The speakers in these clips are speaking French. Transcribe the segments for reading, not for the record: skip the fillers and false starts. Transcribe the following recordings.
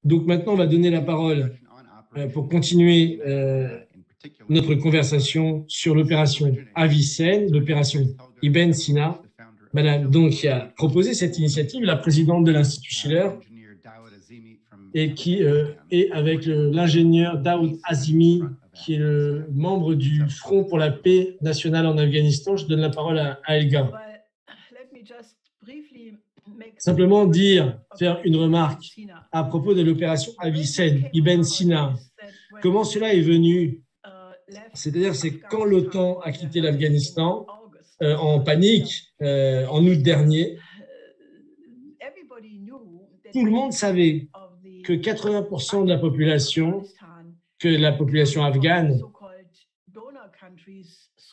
Donc maintenant, on va donner la parole pour continuer notre conversation sur l'opération Avicenne, l'opération Ibn Sina. Madame donc qui a proposé cette initiative, la présidente de l'Institut Schiller, et qui est avec l'ingénieur Daoud Azimi, qui est le membre du Front pour la paix nationale en Afghanistan. Je donne la parole à Elga. Simplement faire une remarque à propos de l'opération Avicenne, Ibn Sina. Comment cela est venu? C'est-à-dire, c'est quand l'OTAN a quitté l'Afghanistan en panique en août dernier, tout le monde savait que 80% de la population, afghane,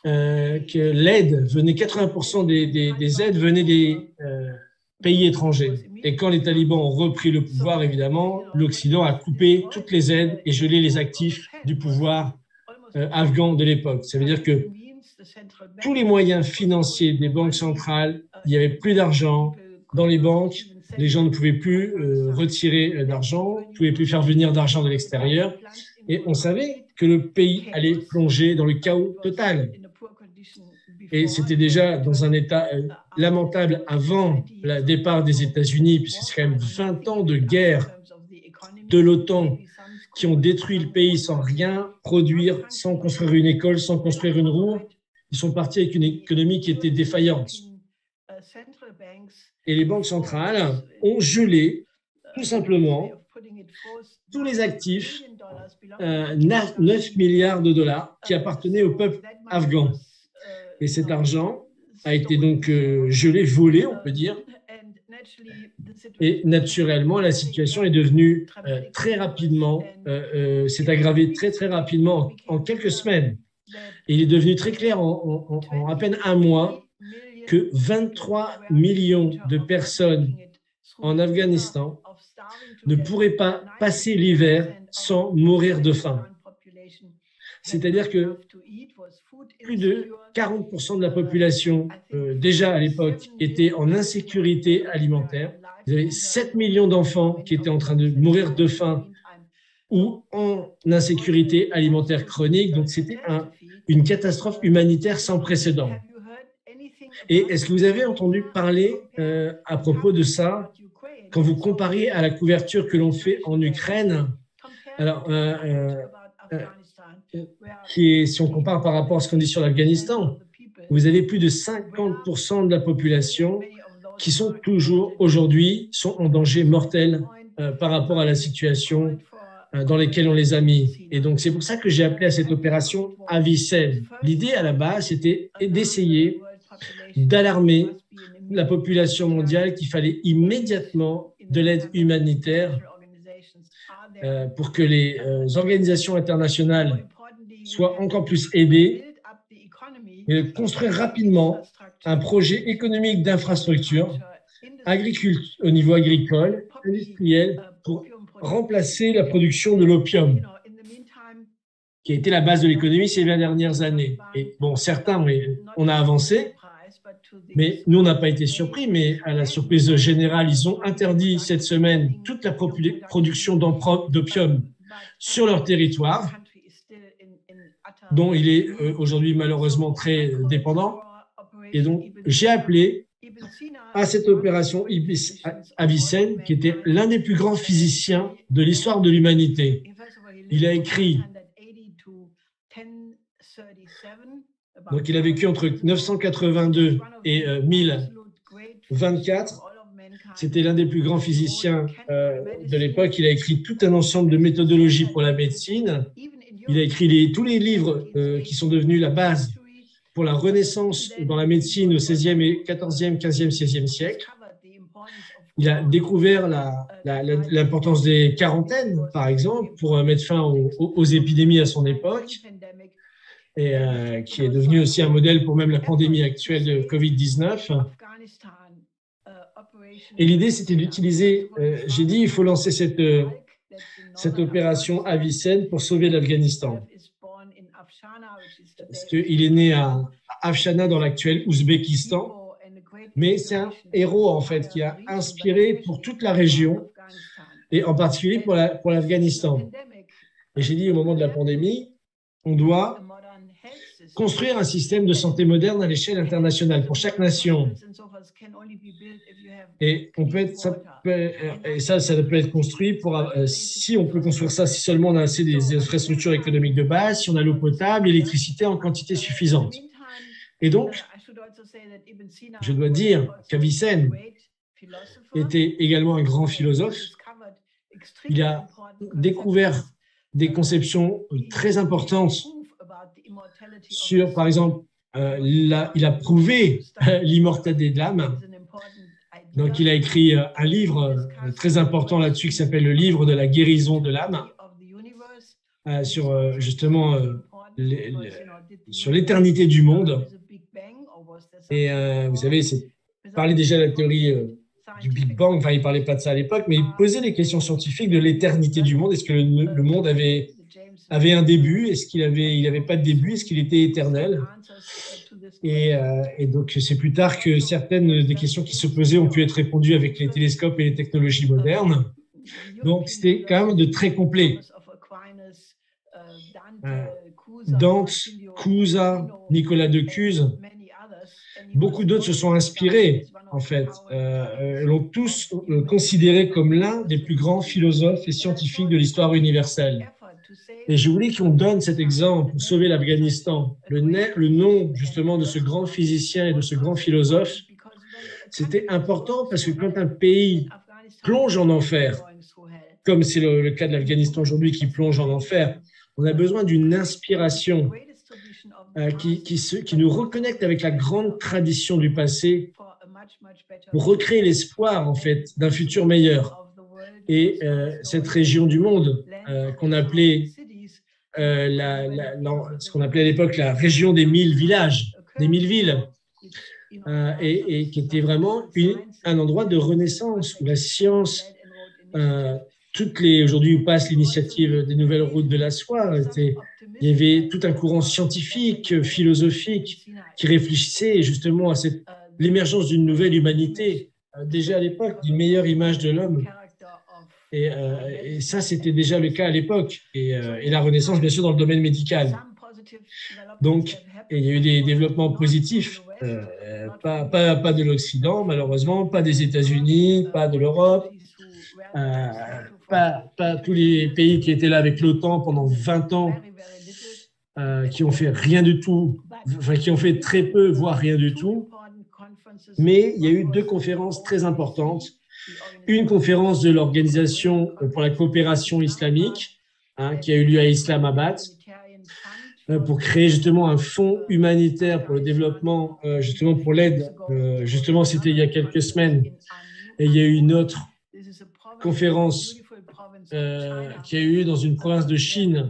que l'aide venait, 80% des aides venaient des pays étrangers. Et quand les talibans ont repris le pouvoir, évidemment, l'Occident a coupé toutes les aides et gelé les actifs du pouvoir afghan de l'époque. Ça veut dire que tous les moyens financiers des banques centrales, il n'y avait plus d'argent dans les banques, les gens ne pouvaient plus retirer d'argent, ne pouvaient plus faire venir d'argent de l'extérieur, et on savait que le pays allait plonger dans le chaos total. Et c'était déjà dans un état lamentable avant le départ des États-Unis, puisque c'est quand même 20 ans de guerre de l'OTAN qui ont détruit le pays sans rien produire, sans construire une école, sans construire une roue. Ils sont partis avec une économie qui était défaillante. Et les banques centrales ont gelé, tout simplement, tous les actifs, 9 milliards de dollars qui appartenaient au peuple afghan. Et cet argent a été donc gelé, volé, on peut dire. Et naturellement, la situation est devenue très rapidement, s'est aggravée très très rapidement en quelques semaines. Et il est devenu très clair en à peine un mois que 23 millions de personnes en Afghanistan ne pourraient pas passer l'hiver sans mourir de faim. C'est-à-dire que plus de 40% de la population, déjà à l'époque, était en insécurité alimentaire. Vous avez 7 millions d'enfants qui étaient en train de mourir de faim ou en insécurité alimentaire chronique. Donc, c'était une catastrophe humanitaire sans précédent. Et est-ce que vous avez entendu parler à propos de ça quand vous comparez à la couverture que l'on fait en Ukraine? Alors, si on compare par rapport à ce qu'on dit sur l'Afghanistan, vous avez plus de 50% de la population qui sont toujours aujourd'hui en danger mortel par rapport à la situation dans laquelle on les a mis. Et donc, c'est pour ça que j'ai appelé à cette opération Avicenne. L'idée à la base, c'était d'essayer d'alarmer la population mondiale qu'il fallait immédiatement de l'aide humanitaire pour que les organisations internationales soient encore plus aidées et construire rapidement un projet économique d'infrastructure au niveau agricole, industriel, pour remplacer la production de l'opium, qui a été la base de l'économie ces 20 dernières années. Et bon, certains, on a avancé, mais nous, on n'a pas été surpris, mais à la surprise générale, ils ont interdit cette semaine toute la production d'opium sur leur territoire, dont il est aujourd'hui malheureusement très dépendant. Et donc, j'ai appelé à cette opération Avicenne, qui était l'un des plus grands physiciens de l'histoire de l'humanité. Il a écrit, donc il a vécu entre 982 et 1024. C'était l'un des plus grands physiciens de l'époque. Il a écrit tout un ensemble de méthodologies pour la médecine. Il a écrit tous les livres qui sont devenus la base pour la renaissance dans la médecine au XVIe et XIVe, XVe, XVIe siècle. Il a découvert l'importance des quarantaines, par exemple, pour mettre fin aux épidémies à son époque, et qui est devenu aussi un modèle pour même la pandémie actuelle de Covid-19. Et l'idée, c'était d'utiliser, j'ai dit, il faut lancer cette opération Avicenne pour sauver l'Afghanistan. Parce qu'il est né à Afshana, dans l'actuel Ouzbékistan, mais c'est un héros, en fait, qui a inspiré pour toute la région et en particulier pour l'Afghanistan. Et j'ai dit au moment de la pandémie, on doit construire un système de santé moderne à l'échelle internationale pour chaque nation. Et on peut être, ça peut être construit pour, si on peut construire ça, si seulement on a assez des infrastructures économiques de base, si on a l'eau potable, l'électricité en quantité suffisante. Et donc, je dois dire qu'Avicenne était également un grand philosophe. Il a découvert des conceptions très importantes sur, par exemple, il a prouvé l'immortalité de l'âme. Donc, il a écrit un livre très important là-dessus qui s'appelle le livre de la guérison de l'âme, sur justement sur l'éternité du monde. Et vous savez, il parlait déjà de la théorie du Big Bang, enfin, il ne parlait pas de ça à l'époque, mais il posait des questions scientifiques de l'éternité du monde. Est-ce que le monde avait un début? Est-ce qu'il n'avait pas de début? Est-ce qu'il était éternel? Et donc, c'est plus tard que certaines des questions qui se posaient ont pu être répondues avec les télescopes et les technologies modernes. Donc, c'était quand même de très complet. Dante, Cusa, Nicolas de Cuse, beaucoup d'autres se sont inspirés, en fait, l'ont tous considéré comme l'un des plus grands philosophes et scientifiques de l'histoire universelle. Et je voulais qu'on donne cet exemple pour sauver l'Afghanistan. Le nom, justement, de ce grand physicien et de ce grand philosophe, c'était important parce que quand un pays plonge en enfer, comme c'est le cas de l'Afghanistan aujourd'hui qui plonge en enfer, on a besoin d'une inspiration qui nous reconnecte avec la grande tradition du passé pour recréer l'espoir, en fait, d'un futur meilleur. Et cette région du monde qu'on appelait ce qu'on appelait à l'époque la région des 1000 villages, des 1000 villes, et qui était vraiment un endroit de renaissance où la science, aujourd'hui où passe l'initiative des nouvelles routes de la soie, il y avait tout un courant scientifique, philosophique, qui réfléchissait justement à l'émergence d'une nouvelle humanité, déjà à l'époque, d'une meilleure image de l'homme. Et ça, c'était déjà le cas à l'époque. Et la Renaissance, bien sûr, dans le domaine médical. Donc, il y a eu des développements positifs, pas de l'Occident, malheureusement, pas des États-Unis, pas de l'Europe, pas tous les pays qui étaient là avec l'OTAN pendant 20 ans, qui ont fait rien du tout, enfin, qui ont fait très peu, voire rien du tout. Mais il y a eu 2 conférences très importantes. Une conférence de l'Organisation pour la coopération islamique, qui a eu lieu à Islamabad, pour créer justement un fonds humanitaire pour le développement, justement pour l'aide. Justement, c'était il y a quelques semaines. Et il y a eu une autre conférence qui a eu lieu dans une province de Chine,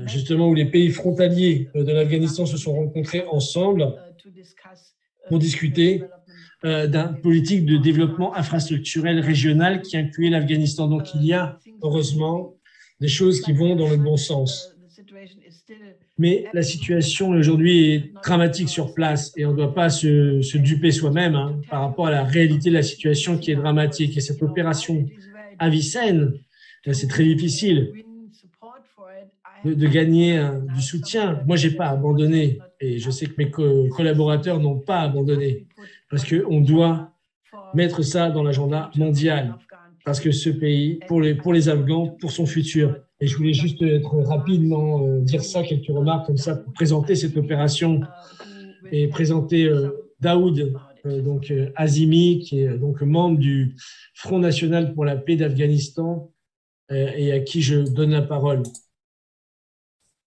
justement où les pays frontaliers de l'Afghanistan se sont rencontrés ensemble pour discuter d'une politique de développement infrastructurel régional qui incluait l'Afghanistan. Donc, il y a, heureusement, des choses qui vont dans le bon sens. Mais la situation aujourd'hui est dramatique sur place et on ne doit pas se duper soi-même par rapport à la réalité de la situation qui est dramatique. Et cette opération Avicenne, c'est très difficile de gagner du soutien. Moi, je n'ai pas abandonné et je sais que mes collaborateurs n'ont pas abandonné parce qu'on doit mettre ça dans l'agenda mondial parce que ce pays, pour les Afghans, pour son futur. Et je voulais juste rapidement dire ça, quelques remarques comme ça pour présenter cette opération et présenter Daoud Azimi, qui est donc membre du Front National pour la paix d'Afghanistan et à qui je donne la parole.